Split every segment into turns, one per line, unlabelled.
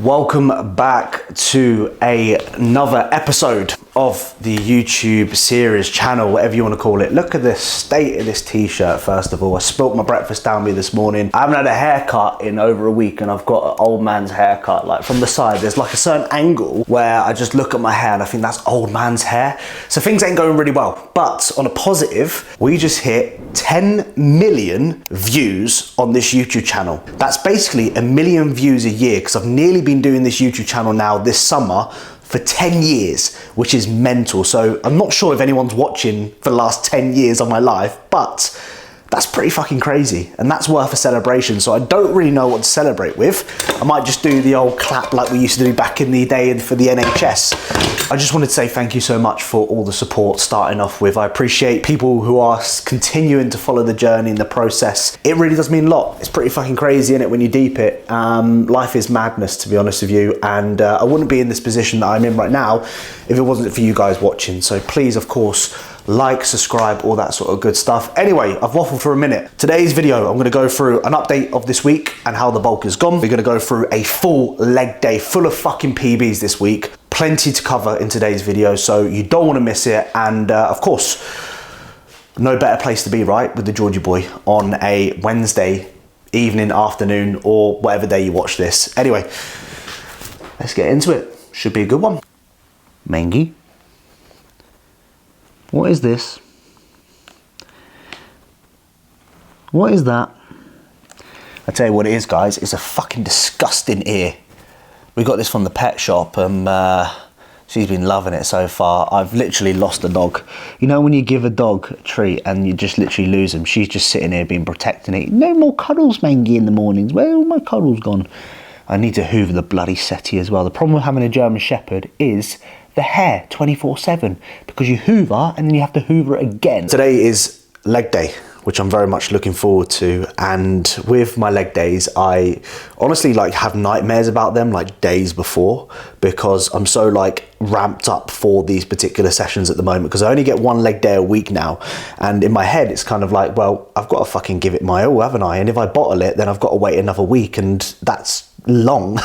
Welcome back to another episode of the YouTube series channel, whatever you want to call it. Look at the state of this t-shirt. First of all, I spilt my breakfast down me this morning. I haven't had a haircut in over a week and I've got an old man's haircut. Like from the side, there's like a certain angle where I just look at my hair and I think that's old man's hair. So things ain't going really well. But on a positive, we just hit 10 million views on this YouTube channel. That's basically 1 million views a year, because I've nearly been doing this YouTube channel now this summer for 10 years, which is mental. So I'm not sure if anyone's watching for the last 10 years of my life, but that's pretty fucking crazy. And that's worth a celebration. So I don't really know what to celebrate with. I might just do the old clap like we used to do back in the day for the NHS. I just wanted to say thank you so much for all the support starting off with. I appreciate people who are continuing to follow the journey and the process. It really does mean a lot. It's pretty fucking crazy, innit, when you deep it. Life is madness, to be honest with you. And I wouldn't be in this position that I'm in right now if it wasn't for you guys watching. So please, of course, like, subscribe, all that sort of good stuff. Anyway, I've waffled for a minute. Today's video, I'm gonna go through an update of this week and how the bulk has gone. We're gonna go through a full leg day full of fucking PBs this week. Plenty to cover in today's video, so you don't wanna miss it. And of course, no better place to be, right, with the Georgie boy on a Wednesday evening, afternoon, or whatever day you watch this. Anyway, let's get into it. Should be a good one. Mangy. What is this? What is that? I tell you what it is, guys. It's a fucking disgusting ear. We got this from the pet shop and she's been loving it so far. I've literally lost a dog. You know when you give a dog a treat and you just literally lose them? She's just sitting here being protecting it. No more cuddles, Mangy, in the mornings. Where are all my cuddles gone? I need to hoover the bloody settee as well. The problem with having a German Shepherd is the hair 24/7, because you hoover and then you have to hoover it again. Today is leg day, which I'm very much looking forward to. And with my leg days, I honestly like have nightmares about them like days before, because I'm so like ramped up for these particular sessions at the moment, because I only get one leg day a week now. And in my head, it's kind of like, well, I've got to fucking give it my all, haven't I? And if I bottle it, then I've got to wait another week, and that's long.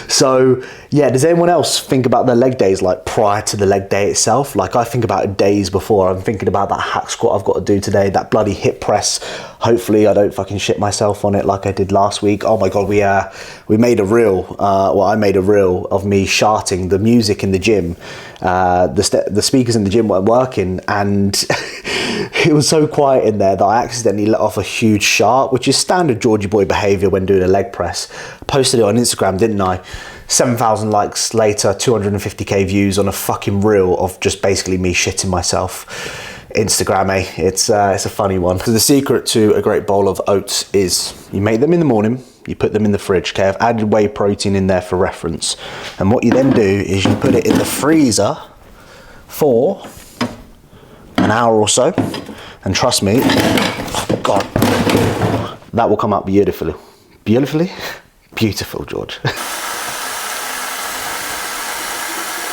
So yeah, does anyone else think about their leg days like prior to the leg day itself? Like I think about it days before. I'm thinking about that hack squat I've got to do today, that bloody hip press. Hopefully I don't fucking shit myself on it like I did last week. Oh my god, we made a reel, well, I made a reel of me sharting the music in the gym. The speakers in the gym weren't working, and it was so quiet in there that I accidentally let off a huge shart, which is standard Georgie boy behaviour when doing a leg press. Posted it on Instagram, didn't I? 7,000 likes later, 250k views on a fucking reel of just basically me shitting myself. Instagram, eh? It's a funny one. So the secret to a great bowl of oats is you make them in the morning, you put them in the fridge. Okay, I've added whey protein in there for reference. And what you then do is you put it in the freezer for an hour or so. And trust me, oh God, that will come out beautifully. Beautifully? Beautiful, George.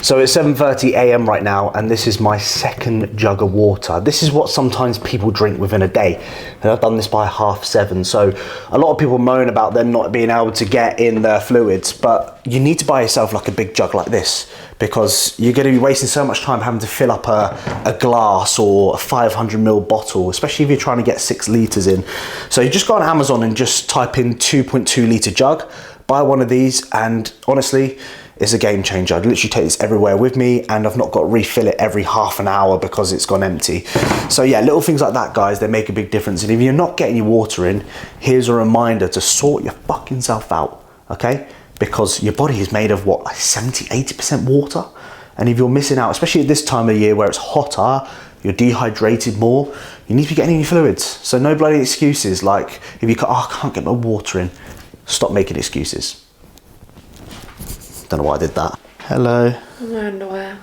So it's 7:30 a.m. right now, and this is my second jug of water. This is what sometimes people drink within a day. And I've done this by 7:30. So a lot of people moan about them not being able to get in their fluids, but you need to buy yourself like a big jug like this, because you're going to be wasting so much time having to fill up a glass or a 500ml bottle, especially if you're trying to get 6 litres in. So you just go on Amazon and just type in 2.2 litre jug, buy one of these, and honestly, it's a game changer. I literally take this everywhere with me, and I've not got to refill it every half an hour because it's gone empty. So yeah, little things like that, guys, they make a big difference. And if you're not getting your water in, here's a reminder to sort your fucking self out, okay? Because your body is made of what, like 70-80% water? And if you're missing out, especially at this time of year where it's hotter, you're dehydrated more, you need to be getting in your fluids. So no bloody excuses. Like if you I can't get my water in, stop making excuses. Don't know why I did that. Hello.
My underwear.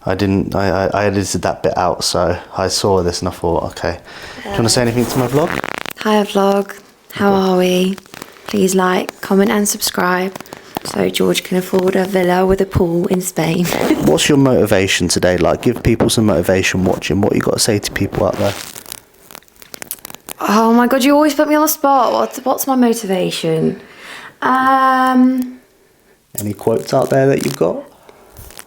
I edited that bit out, so I saw this and I thought, okay. Do you want to say anything to my vlog?
Hi vlog. How are we? Please like, comment and subscribe so George can afford a villa with a pool in Spain.
What's your motivation today? Like, give people some motivation watching. What you got to say to people out there?
Oh my god, you always put me on the spot. What's my motivation?
Any quotes out there that you've got?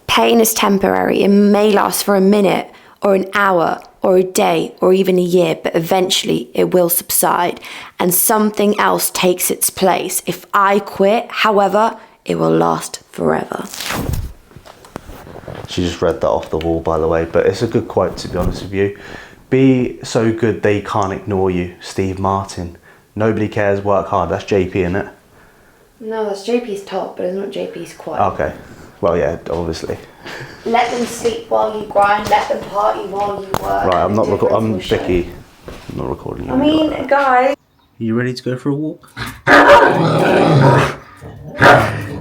Pain is temporary. It may last for a minute or an hour or a day or even a year, but eventually it will subside and something else takes its place. If I quit, however, it will last forever.
She just read that off the wall, by the way, but it's a good quote, to be honest with you. Be so good they can't ignore you. Steve Martin. Nobody cares, work hard. That's JP, isn't it?
No, that's JP's top, but it's not JP's quote.
Okay. Well, yeah, obviously.
Let them sleep while you grind, let them party while you work.
Right, I'm not recording. I'm Vicky. I'm not recording.
I mean, guys.
You ready to go for a walk?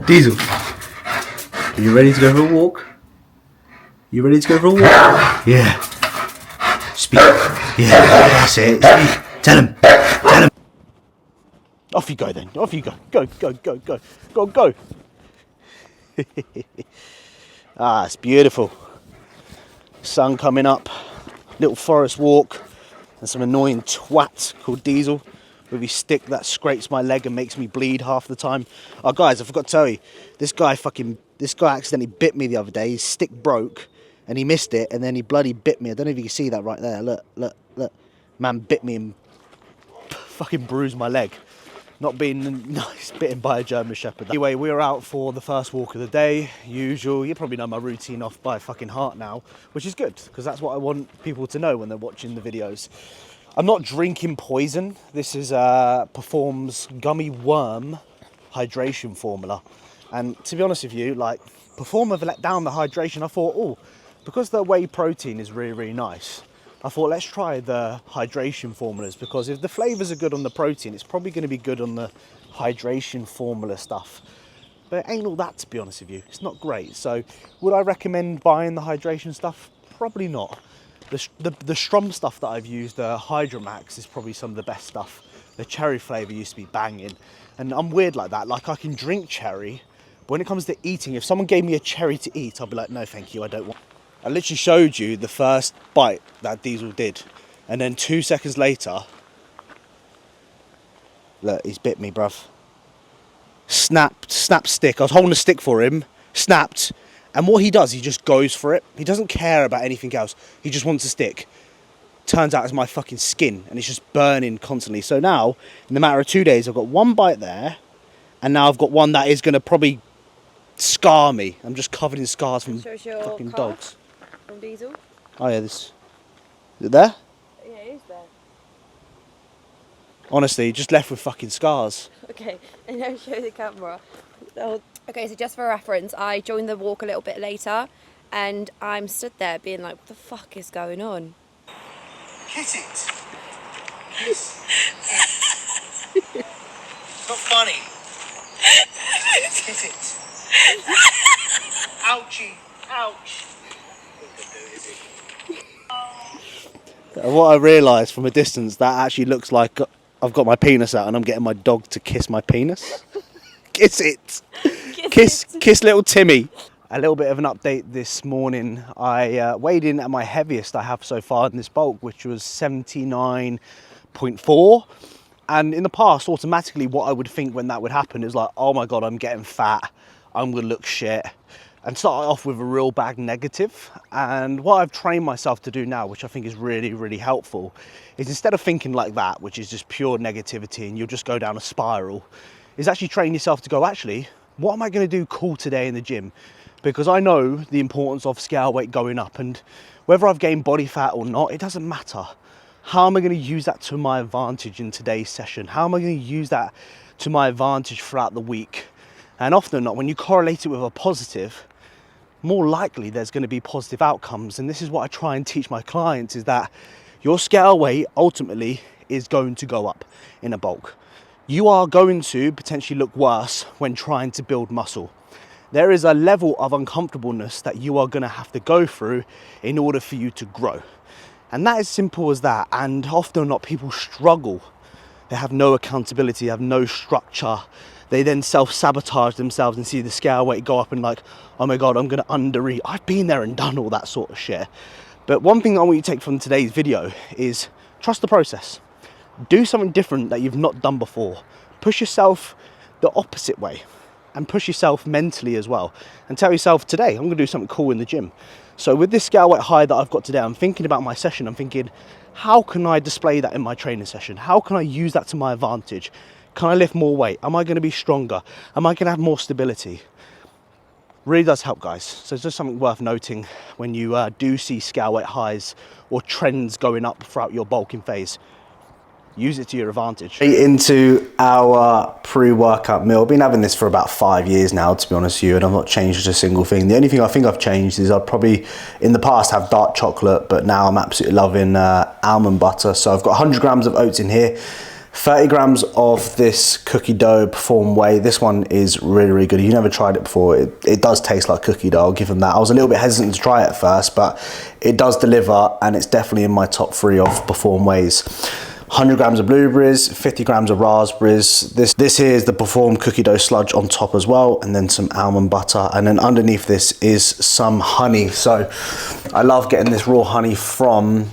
Diesel. Are you ready to go for a walk? You ready to go for a walk? Yeah. Speak. Yeah, that's it. Speak. Tell him. Tell him. Off you go then. Off you go. Go, go, go, go. Go, go. Ah, it's beautiful. Sun coming up. Little forest walk. And some annoying twat called Diesel with his stick that scrapes my leg and makes me bleed half the time. Oh, guys, I forgot to tell you. This guy accidentally bit me the other day. His stick broke. And he missed it, and then he bloody bit me. I don't know if you can see that right there. Look, look, look. Man bit me and fucking bruised my leg. Not being nice, bitten by a German Shepherd. Anyway, we were out for the first walk of the day. Usual. You probably know my routine off by fucking heart now, which is good, because that's what I want people to know when they're watching the videos. I'm not drinking poison. This is Perform's gummy worm hydration formula. And to be honest with you, like, Perform have let down the hydration. I thought, oh, because the whey protein is really, really nice, I thought, let's try the hydration formulas, because if the flavours are good on the protein, it's probably going to be good on the hydration formula stuff. But it ain't all that, to be honest with you. It's not great. So would I recommend buying the hydration stuff? Probably not. The Strom stuff that I've used, the Hydromax, is probably some of the best stuff. The cherry flavour used to be banging. And I'm weird like that. Like, I can drink cherry, but when it comes to eating, if someone gave me a cherry to eat, I'll be like, no, thank you, I don't want. I literally showed you the first bite that Diesel did. And then 2 seconds later, look, he's bit me, bruv. Snapped stick. I was holding a stick for him, snapped. And what he does, he just goes for it. He doesn't care about anything else. He just wants a stick. Turns out it's my fucking skin, and it's just burning constantly. So now, in the matter of 2 days, I've got one bite there, and now I've got one that is going to probably scar me. I'm just covered in scars from fucking dogs.
From Diesel?
Oh yeah, this. Is it there?
Yeah, it is there.
Honestly, just left with fucking scars.
Okay, and now show the camera. Oh. Okay, so just for reference, I joined the walk a little bit later, and I'm stood there being like, what the fuck is going on?
Hit it! Yes. Not funny. Hit it. Ouchie. Ouch. What I realised from a distance, that actually looks like I've got my penis out and I'm getting my dog to kiss my penis. Kiss it. Kiss little Timmy. A little bit of an update this morning. I weighed in at my heaviest I have so far in this bulk, which was 79.4. And in the past, automatically what I would think when that would happen is like, oh my God, I'm getting fat. I'm gonna look shit. And start off with a real bag negative. And what I've trained myself to do now, which I think is really, really helpful, is instead of thinking like that, which is just pure negativity and you'll just go down a spiral, is actually train yourself to go, actually, what am I gonna do cool today in the gym? Because I know the importance of scale weight going up, and whether I've gained body fat or not, it doesn't matter. How am I gonna use that to my advantage in today's session? How am I gonna use that to my advantage throughout the week? And often or not, when you correlate it with a positive, more likely there's going to be positive outcomes. And this is what I try and teach my clients, is that your scale weight ultimately is going to go up in a bulk. You are going to potentially look worse when trying to build muscle. There is a level of uncomfortableness that you are going to have to go through in order for you to grow. And that is simple as that. And often or not, people struggle. They have no accountability, they have no structure. They then self-sabotage themselves and see the scale weight go up and like, oh my God, I'm gonna undereat. I've been there and done all that sort of shit. But one thing I want you to take from today's video is trust the process. Do something different that you've not done before. Push yourself the opposite way.
and push yourself mentally as well. And tell yourself, today, I'm gonna do something cool in the gym. So with this scale weight high that I've got today, I'm thinking about my session. I'm thinking, how can I display that in my training session? How can I use that to my advantage? Can I lift more weight? Am I gonna be stronger? Am I gonna have more stability? Really does help, guys. So it's just something worth noting when you do see scale weight highs or trends going up throughout your bulking phase. Use it to your advantage.
Into our pre-workout meal. I've been having this for about 5 years now, to be honest with you, and I've not changed a single thing. The only thing I think I've changed is I'd probably in the past have dark chocolate, but now I'm absolutely loving almond butter. So I've got 100 grams of oats in here, 30 grams of this cookie dough Perform Whey. This one is really, really good. If you've never tried it before, it does taste like cookie dough, I'll give them that. I was a little bit hesitant to try it at first, but it does deliver, and it's definitely in my top 3 of Perform Wheys. 100 grams of blueberries, 50 grams of raspberries. This here is the Perform cookie dough sludge on top as well, and then some almond butter. And then underneath this is some honey. So I love getting this raw honey from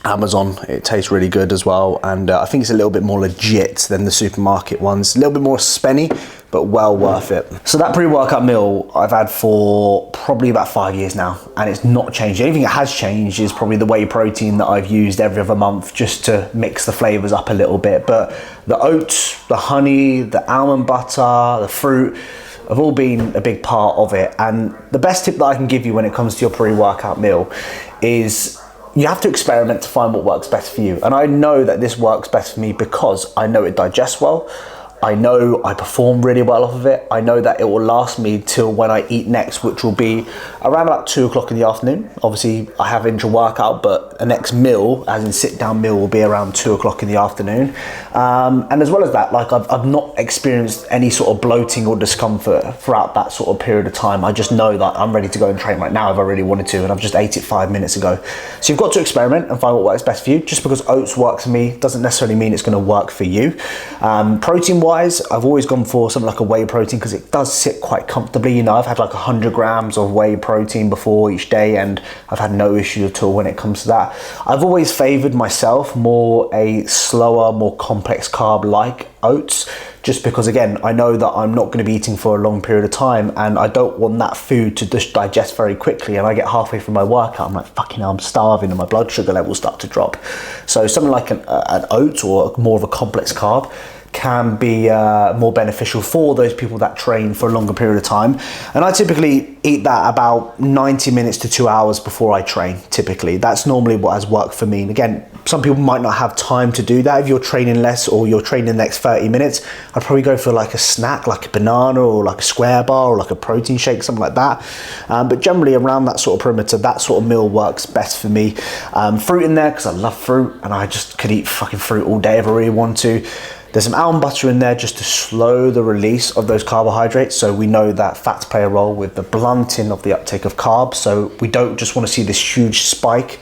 Amazon. It tastes really good as well, and I think it's a little bit more legit than the supermarket ones. A little bit more spenny, but well worth it. So that pre-workout meal I've had for probably about 5 years now, and it's not changed. The only thing that has changed is probably the whey protein that I've used every other month just to mix the flavors up a little bit. But the oats, the honey, the almond butter, the fruit have all been a big part of it. And the best tip that I can give you when it comes to your pre-workout meal is you have to experiment to find what works best for you. And I know that this works best for me because I know it digests well. I know I perform really well off of it. I know that it will last me till when I eat next, which will be around about 2 o'clock in the afternoon. Obviously I have intra workout, but a next meal, as in sit down meal, will be around 2 o'clock in the afternoon. And as well as that, like I've not experienced any sort of bloating or discomfort throughout that sort of period of time. I just know that I'm ready to go and train right now if I really wanted to, and I've just ate it 5 minutes ago. So you've got to experiment and find what works best for you. Just because oats works for me doesn't necessarily mean it's gonna work for you. Protein wise, I've always gone for something like a whey protein because it does sit quite comfortably. You know, I've had like 100 grams of whey protein before each day, and I've had no issue at all when it comes to that. I've always favored myself more a slower, more complex carb like oats, just because again, I know that I'm not going to be eating for a long period of time, and I don't want that food to just digest very quickly, and I get halfway through my workout, I'm like, fucking hell, I'm starving, and my blood sugar levels start to drop. So something like an oat or more of a complex carb can be more beneficial for those people that train for a longer period of time. And I typically eat that about 90 minutes to 2 hours before I train, typically. That's normally what has worked for me. And again, some people might not have time to do that. If you're training less or you're training the next 30 minutes, I'd probably go for like a snack, like a banana or like a square bar or like a protein shake, something like that. But generally around that sort of perimeter, that sort of meal works best for me. Fruit in there, because I love fruit and I just could eat fucking fruit all day if I really want to. There's some almond butter in there just to slow the release of those carbohydrates. So we know that fats play a role with the blunting of the uptake of carbs. So we don't just want to see this huge spike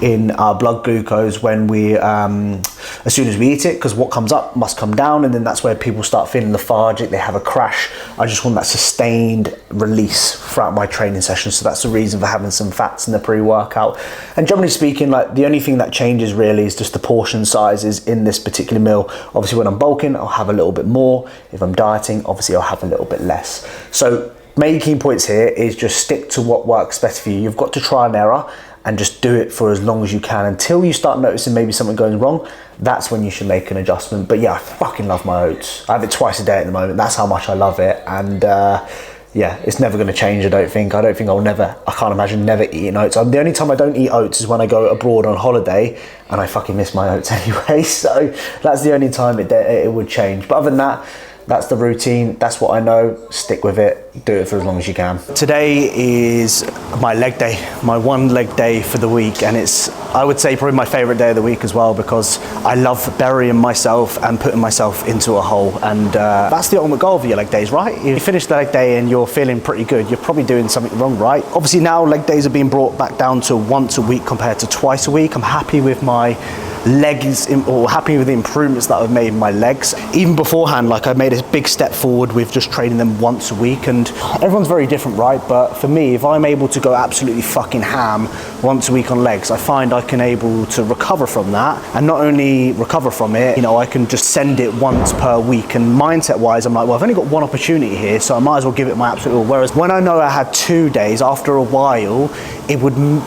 in our blood glucose when we as soon as we eat it, because what comes up must come down, and then that's where people start feeling lethargic, they have a crash. I just want that sustained release throughout my training session, so that's the reason for having some fats in the pre-workout. And generally speaking, like the only thing that changes really is just the portion sizes in this particular meal. Obviously when I'm bulking, I'll have a little bit more. If I'm dieting, obviously I'll have a little bit less. So main key points here is just stick to what works best for you. You've got to try and error and just do it for as long as you can until you start noticing maybe something going wrong. That's when you should make an adjustment. But yeah, I fucking love my oats. I have it twice a day at the moment. That's how much I love it. And yeah, it's never going to change, I don't think. I can't imagine never eating oats. The only time I don't eat oats is when I go abroad on holiday, and I fucking miss my oats anyway. So that's the only time it would change. But other than that, that's the routine. That's what I know. Stick with it. Do it for as long as you can. Today is my leg day, my one leg day for the week. And it's, I would say, probably my favorite day of the week as well, because I love burying myself and putting myself into a hole. And that's the ultimate goal of your leg days, right? If you finish the leg day and you're feeling pretty good, you're probably doing something wrong, right? Obviously now leg days are being brought back down to once a week compared to twice a week. I'm happy with my
legs, or happy with the improvements that I've made in my legs. Even beforehand, like, I made a big step forward with just training them once a week, and everyone's very different, right? But for me, if I'm able to go absolutely fucking ham once a week on legs, I find I can able to recover from that, and not only recover from it, you know, I can just send it once per week. And mindset wise, I'm like, well, I've only got one opportunity here, so I might as well give it my absolute all. Whereas when I know I had 2 days, after a while, it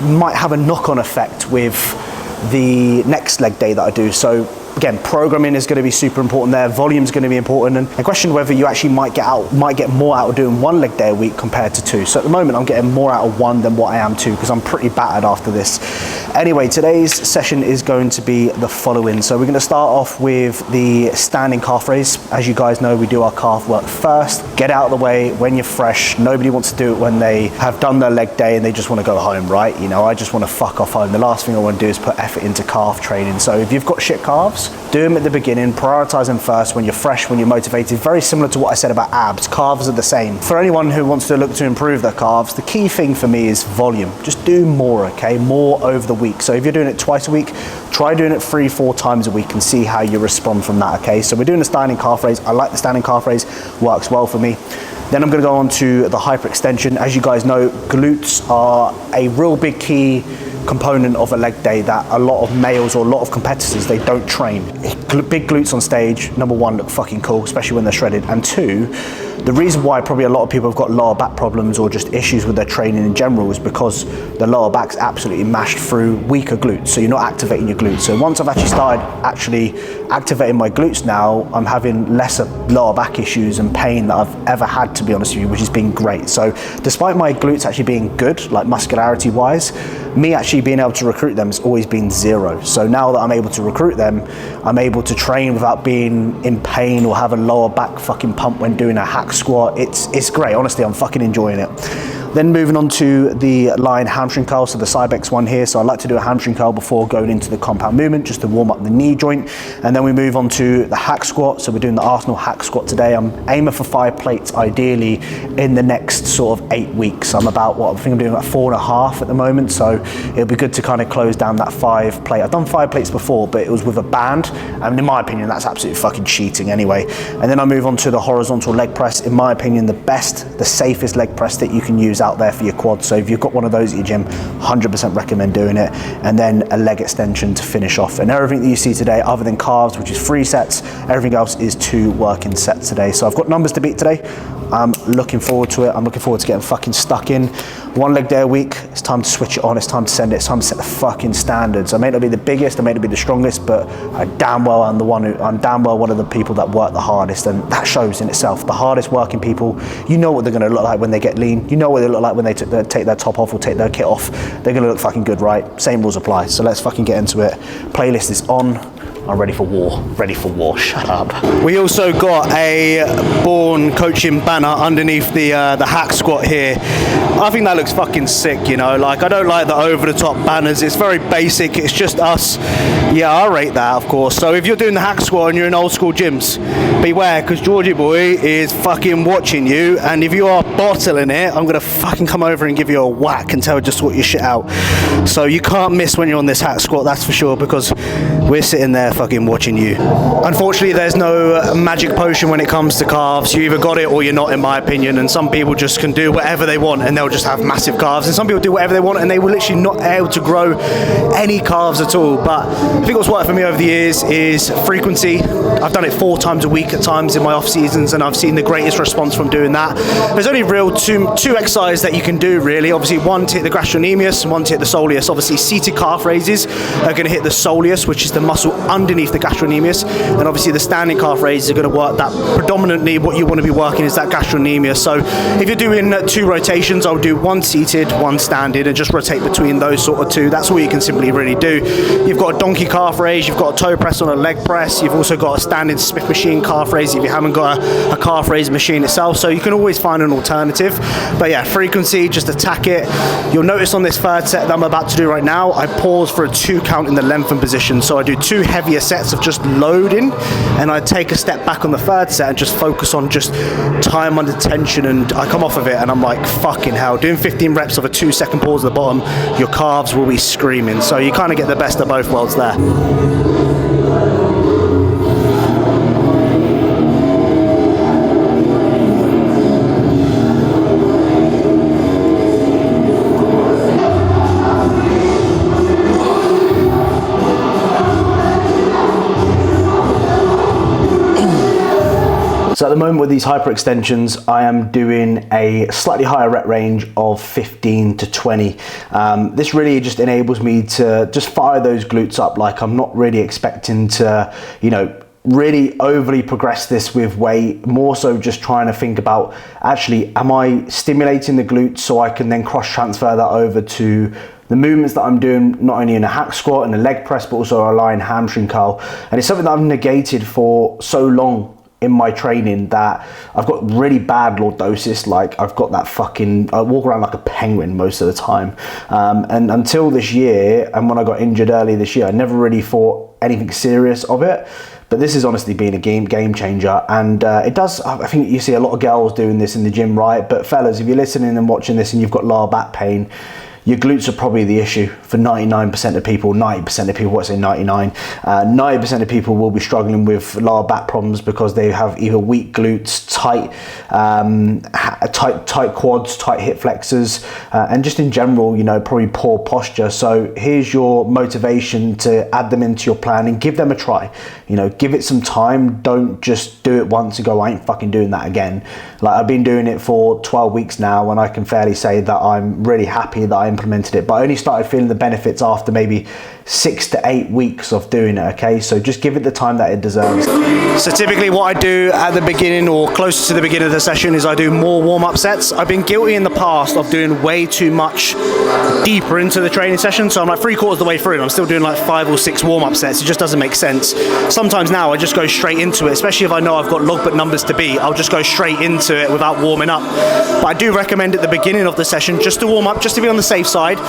might have a knock-on effect with the next leg day that I do. So again, programming is going to be super important there. Volume is going to be important, and I question whether you actually might get more out of doing 1 leg day a week compared to 2. So at the moment, I'm getting more out of 1 than what I am 2, because I'm pretty battered after this. Anyway, today's session is going to be the following. So we're going to start off with the standing calf raise. As you guys know, we do our calf work first. Get out of the way when you're fresh. Nobody wants to do it when they have done their leg day and they just want to go home, right? You know, I just want to fuck off home. The last thing I want to do is put effort into calf training. So if you've got shit calves, do them at the beginning, prioritize them first when you're fresh, when you're motivated. Very similar to what I said about abs. Calves are the same. For anyone who wants to look to improve their calves, the key thing for me is volume. Just do more, okay? More over the week. So if you're doing it twice a week, try doing it 3-4 times a week and see how you respond from that, okay? So we're doing the standing calf raise. I like the standing calf raise, works well for me. Then I'm going to go on to the hyperextension. As you guys know, glutes are a real big key component of a leg day that a lot of males or a lot of competitors, they don't train. Big glutes on stage, number one, look fucking cool, especially when they're shredded. And 2, the reason why probably a lot of people have got lower back problems or just issues with their training in general is because the lower back's absolutely mashed through weaker glutes. So you're not activating your glutes. So once I've actually started activating my glutes now, I'm having lesser lower back issues and pain that I've ever had, to be honest with you, which has been great. So despite my glutes actually being good, like muscularity wise, me actually being able to recruit them has always been 0. So now that I'm able to recruit them, I'm able to train without being in pain or have a lower back fucking pump when doing a hack squat. It's great, honestly, I'm fucking enjoying it. Then moving on to the line hamstring curl, so the Cybex one here. So I like to do a hamstring curl before going into the compound movement, just to warm up the knee joint. And then we move on to the hack squat. So we're doing the Arsenal hack squat today. I'm aiming for 5 plates ideally in the next sort of 8 weeks. I'm about, I think I'm doing like 4.5 at the moment. So it'll be good to kind of close down that 5 plate. I've done 5 plates before, but it was with a band. And in my opinion, that's absolutely fucking cheating anyway. And then I move on to the horizontal leg press. In my opinion, the safest leg press that you can use out there for your quad. So if you've got one of those at your gym, 100% recommend doing it. And then a leg extension to finish off. And everything that you see today, other than calves, which is 3 sets, everything else is 2 working sets today. So I've got numbers to beat today. I'm looking forward to it. I'm looking forward to getting fucking stuck in. 1 leg day a week. It's time to switch it on. It's time to send it. It's time to set the fucking standards. I may not be the biggest, I may not be the strongest, but I'm damn well one of the people that work the hardest, and that shows in itself. The hardest working people, you know what they're going to look like when they get lean. You know what they look like when they take their top off or take their kit off. They're going to look fucking good, right? Same rules apply. So let's fucking get into it. Playlist is on. I'm ready for war. Ready for war. Shut up. We also got a Born coaching banner underneath the hack squat here. I think that looks fucking sick, you know. Like, I don't like the over-the-top banners. It's very basic. It's just us. Yeah, I rate that, of course. So if you're doing the hack squat and you're in old school gyms, beware, because Georgie boy is fucking watching you. And if you are bottling it, I'm gonna fucking come over and give you a whack and tell you to sort your shit out. So you can't miss when you're on this hack squat, that's for sure, because we're sitting there fucking watching you. Unfortunately, there's no magic potion when it comes to calves. You either got it or you're not, in my opinion. And some people just can do whatever they want and they'll just have massive calves. And some people do whatever they want and they will literally not able to grow any calves at all. But I think what's worked for me over the years is frequency. I've done it 4 times a week at times in my off seasons, and I've seen the greatest response from doing that. There's only real two exercises that you can do, really. Obviously, one to hit the gastrocnemius and one to hit the soleus. Obviously, seated calf raises are going to hit the soleus, which is the muscle underneath the gastrocnemius, and obviously the standing calf raises are going to work that. Predominantly what you want to be working is that gastrocnemius. So if you're doing 2 rotations, I'll do 1 seated, 1 standing, and just rotate between those sort of 2. That's all you can simply really do. You've got a donkey calf raise, you've got a toe press on a leg press, you've also got a standing Smith machine calf raise if you haven't got a calf raise machine itself, so you can always find an alternative. But yeah, frequency, just attack it. You'll notice on this 3rd set that I'm about to do right now, I pause for a 2 count in the lengthen position. So I do 2 heavier sets of just loading, and I take a step back on the 3rd set and just focus on just time under tension, and I come off of it and I'm like, fucking hell, doing 15 reps of a 2-second pause at the bottom, your calves will be screaming. So you kind of get the best of both worlds there. with these hyperextensions, I am doing a slightly higher rep range of 15 to 20. This really just enables me to just fire those glutes up. Like, I'm not really expecting to, you know, really overly progress this with weight, more so just trying to think about, actually, am I stimulating the glutes so I can then cross transfer that over to the movements that I'm doing, not only in a hack squat and a leg press, but also a lying hamstring curl. And it's something that I've negated for so long in my training that I've got really bad lordosis. Like, I've got that fucking, I walk around like a penguin most of the time. And until this year, and when I got injured early this year, I never really thought anything serious of it. But this has honestly been a game changer, and it does. I think you see a lot of girls doing this in the gym, right? But fellas, if you're listening and watching this and you've got lower back pain, your glutes are probably the issue for 99% of people, 90% of people, what's say 99? 90% of people will be struggling with lower back problems because they have either weak glutes, tight quads, tight hip flexors, and just in general, you know, probably poor posture. So here's your motivation to add them into your plan and give them a try. You know, give it some time. Don't just do it once and go, I ain't fucking doing that again. Like, I've been doing it for 12 weeks now, and I can fairly say that I'm really happy that I implemented it, but I only started feeling the benefits after maybe 6 to 8 weeks of doing it. Okay, so just give it the time that it deserves. So typically what I do at the beginning or close to the beginning of the session is I do more warm-up sets. I've been guilty in the past of doing way too much deeper into the training session, so I'm like 3/4 of the way through and I'm still doing like 5 or 6 warm-up sets. It just doesn't make sense. Sometimes now I just go straight into it, especially if I know I've got logbook numbers to beat. I'll just go straight into it without warming up. But I do recommend at the beginning of the session just to warm up, just to be on the safe side.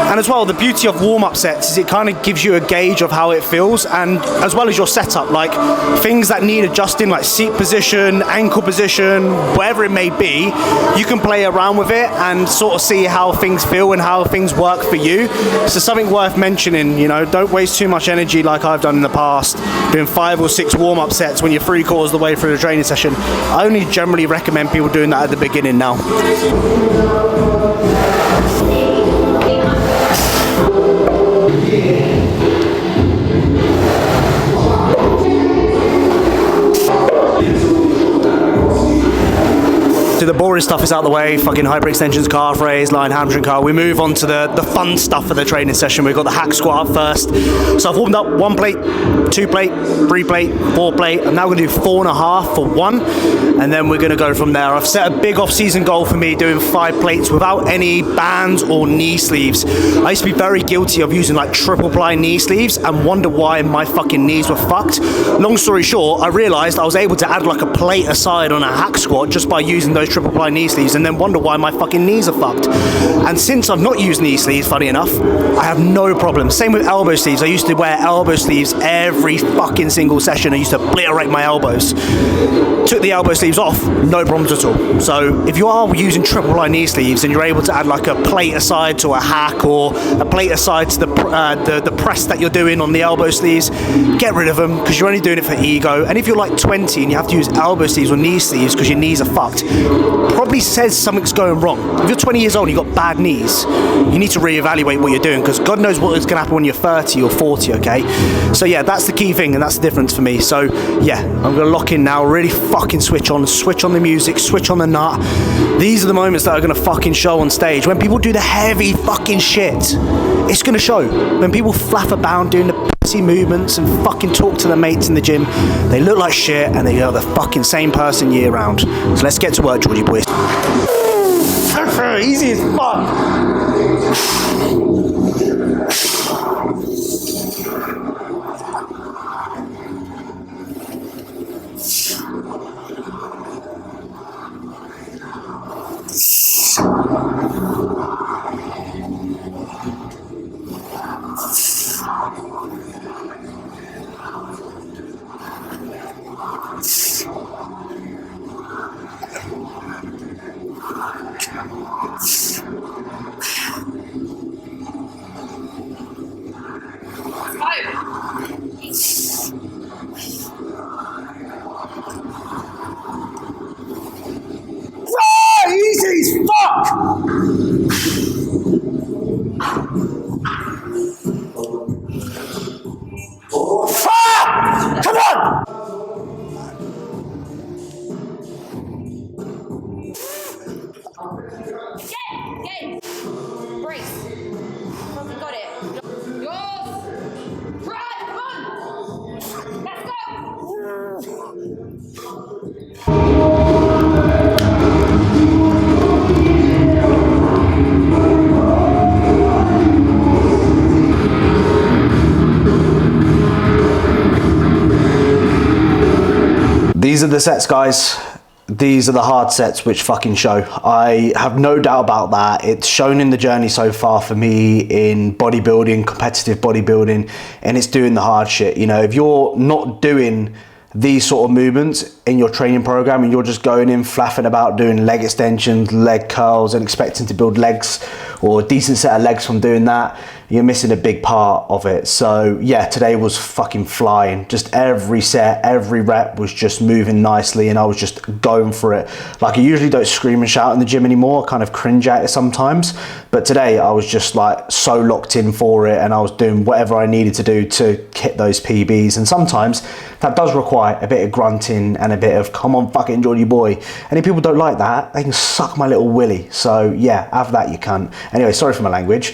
And as well, the beauty of warm-up sets is it kind of gives you a gauge of how it feels, and as well as your setup, like things that need adjusting, like seat position, ankle position, whatever it may be, you can play around with it and sort of see how things feel and how things work for you. So something worth mentioning, you know, don't waste too much energy like I've done in the past, doing 5 or 6 warm-up sets when you're 3/4 of the way through the training session. I only generally recommend people doing that at the beginning now. So the boring stuff is out the way, fucking hyperextensions, calf raise, lying hamstring curl. We move on to the fun stuff for the training session. We've got the hack squat up first. So I've warmed up 1 plate, 2 plate, 3 plate, 4 plate. I'm now gonna do 4.5 for 1, and then we're gonna go from there. I've set a big off-season goal for me doing 5 plates without any bands or knee sleeves. I used to be very guilty of using like triple ply knee sleeves and wonder why my fucking knees were fucked. Long story short, I realized I was able to add like a plate aside on a hack squat just by using those triple ply knee sleeves, and then wonder why my fucking knees are fucked. And since I've not used knee sleeves, funny enough, I have no problem. Same with elbow sleeves. I used to wear elbow sleeves every fucking single session. I used to obliterate my elbows. Took the elbow sleeves off, no problems at all. So if you are using triple ply knee sleeves and you're able to add like a plate aside to a hack or a plate aside to the press that you're doing on the elbow sleeves, get rid of them, because you're only doing it for ego. And if you're like 20 and you have to use elbow sleeves or knee sleeves because your knees are fucked, probably says something's going wrong. If you're 20 years old and you've got bad knees, you need to reevaluate what you're doing, because God knows what is going to happen when you're 30 or 40, okay? So yeah, that's the key thing, and that's the difference for me. So yeah, I'm going to lock in now, really fucking switch on the music, switch on the nut. These are the moments that are going to fucking show on stage. When people do the heavy fucking shit, it's going to show. When people flap about doing the movements and fucking talk to their mates in the gym, they look like shit and they are the fucking same person year round. So let's get to work, Georgie boys. Easy as fuck. Easy as fuck!
Brace. Fucking got it. Yours. Right, come on. Let's go.
These are the sets, guys. These are the hard sets which fucking show. I have no doubt about that. It's shown in the journey so far for me in bodybuilding, competitive bodybuilding, and it's doing the hard shit. You know, if you're not doing these sort of movements in your training program and you're just going in flapping about doing leg extensions, leg curls and expecting to build legs or a decent set of legs from doing that, you're missing a big part of it. So yeah, today was fucking flying. Just every set, every rep was just moving nicely and I was just going for it. Like I usually don't scream and shout in the gym anymore, I kind of cringe at it sometimes. But today I was just like so locked in for it and I was doing whatever I needed to do to hit those PBs. And sometimes that does require a bit of grunting and a bit of come on fucking Geordie boy. And if people don't like that, they can suck my little willy. So yeah, have that you cunt. Anyway, sorry for my language.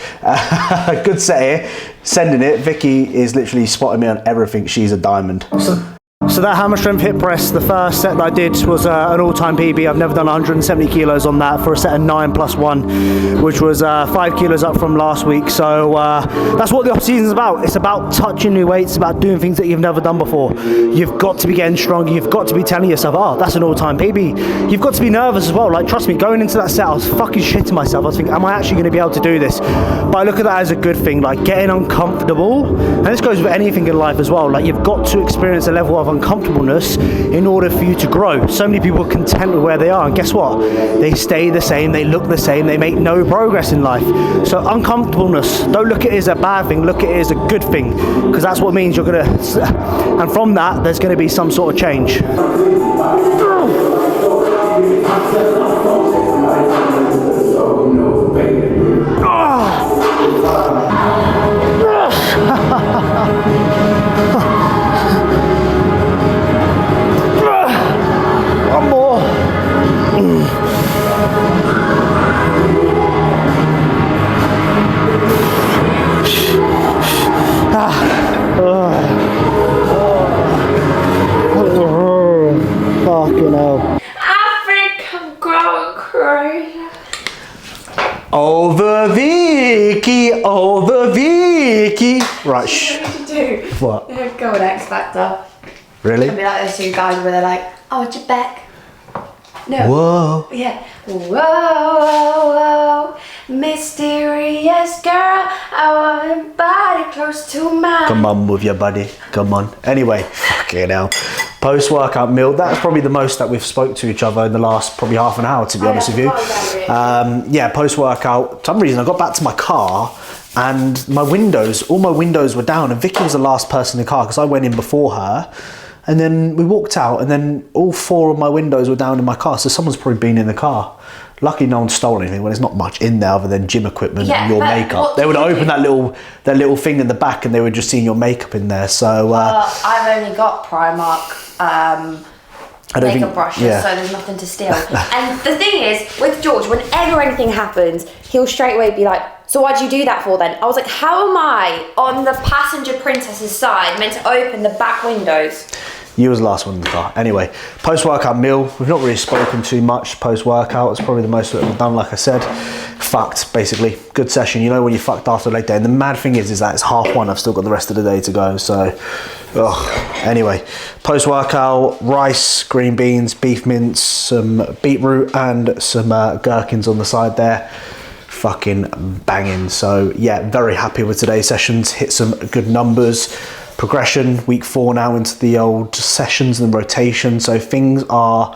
Good set here, sending it. Vicky is literally spotting me on everything. She's a diamond. So that hammer strength hip press, the first set that I did was an all-time PB. I've never done 170 kilos on that for a set of 9+1, which was 5 kilos up from last week. So that's what the off-season is about. It's about touching new weights, it's about doing things that you've never done before. You've got to be getting stronger. You've got to be telling yourself, oh, that's an all-time PB. You've got to be nervous as well. Like, trust me, going into that set, I was fucking shitting myself. I was thinking, am I actually going to be able to do this? But I look at that as a good thing, like getting uncomfortable. And this goes with anything in life as well. Like, you've got to experience a level of uncomfortableness in order for you to grow. So many people are content with where they are, and guess what? They stay the same, they look the same, they make no progress in life. So uncomfortableness, don't look at it as a bad thing, look at it as a good thing, because that's what means you're gonna, and from that there's gonna be some sort of change. One more. Fucking hell.
I think I'm going crazy.
Oh, the Vicky, oh, the Vicky. Right, shh.
What do you do?
What?
Go on X Factor.
Really?
It'll be like those two guys where they're like, oh, it's your back. No.
Whoa.
Yeah. Whoa, whoa, whoa. Mysterious girl, I want your body close to mine.
Come on with your buddy, come on. Anyway, fucking hell. Post-workout meal, that's probably the most that we've spoke to each other in the last probably half an hour, to be honest with you. Yeah, post-workout, for some reason I got back to my car and my windows, all my windows were down, and Vicky was the last person in the car because I went in before her. And then we walked out and then all 4 of my windows were down in my car. So someone's probably been in the car. Lucky no one stole anything. Well, there's not much in there other than gym equipment and your makeup. They would open that little thing in the back and they would just see your makeup in there. So
I've only got Primark makeup brushes, so there's nothing to steal. And the thing is, with George, whenever anything happens, he'll straight away be like, so why'd you do that for then? I was like, how am I on the passenger princess's side meant to open the back windows?
You was the last one in the car. Anyway, post-workout meal. We've not really spoken too much post-workout. It's probably the most that we've done, like I said. Fucked, basically. Good session. You know when you're fucked after a late day. And the mad thing is that it's 1:30. I've still got the rest of the day to go. So, anyway. Post-workout, rice, green beans, beef mince, some beetroot and some gherkins on the side there. Fucking banging. So, yeah, very happy with today's sessions. Hit some good numbers. Progression, week 4 now into the old sessions and rotation, so things are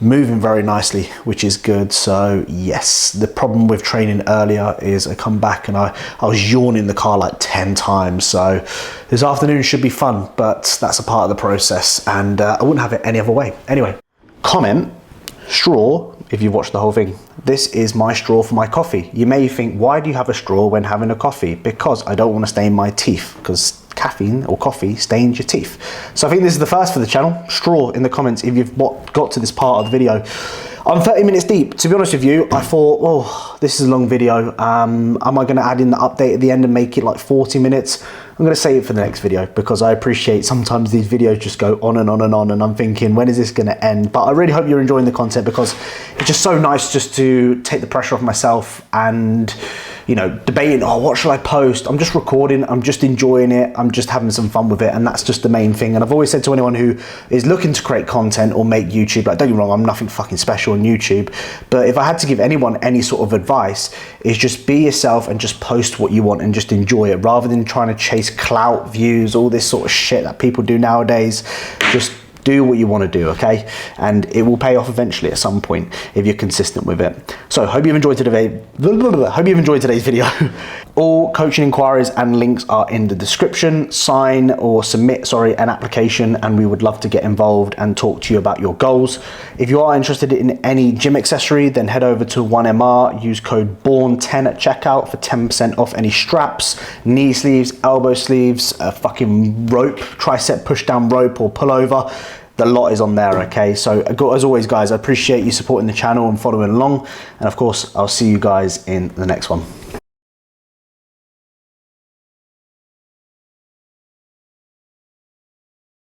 moving very nicely, which is good. So yes, the problem with training earlier is I come back and I was yawning in the car like 10 times. So this afternoon should be fun, but that's a part of the process and I wouldn't have it any other way. Anyway, comment straw if you've watched the whole thing. This is my straw for my coffee. You may think, why do you have a straw when having a coffee? Because I don't want to stain my teeth, because caffeine or coffee stains your teeth. So I think this is the first for the channel. Straw in the comments if you've got to this part of the video.
I'm 30 minutes deep. To be honest with you, I thought, oh, this is a long video. Am I going to add in the update at the end and make it like 40 minutes? I'm going to save it for the next video, because I appreciate sometimes these videos just go on and on and on, and I'm thinking, when is this going to end? But I really hope you're enjoying the content, because it's just so nice just to take the pressure off myself and, you know, debating, oh, what should I post? I'm just recording, I'm just enjoying it, I'm just having some fun with it, and that's just the main thing. And I've always said to anyone who is looking to create content or make YouTube, like, don't get me wrong, I'm nothing fucking special on YouTube, but if I had to give anyone any sort of advice, is just be yourself and just post what you want and just enjoy it, rather than trying to chase clout, views, all this sort of shit that people do nowadays. Just do what you want to do, okay? And it will pay off eventually at some point if you're consistent with it. So hope you've enjoyed today's video. All coaching inquiries and links are in the description. Sign or submit, an application, and we would love to get involved and talk to you about your goals. If you are interested in any gym accessory, then head over to 1MR, use code BORN10 at checkout for 10% off any straps, knee sleeves, elbow sleeves, a fucking rope, tricep push down rope or pullover. The lot is on there, okay? So as always, guys, I appreciate you supporting the channel and following along. And of course, I'll see you guys in the next one.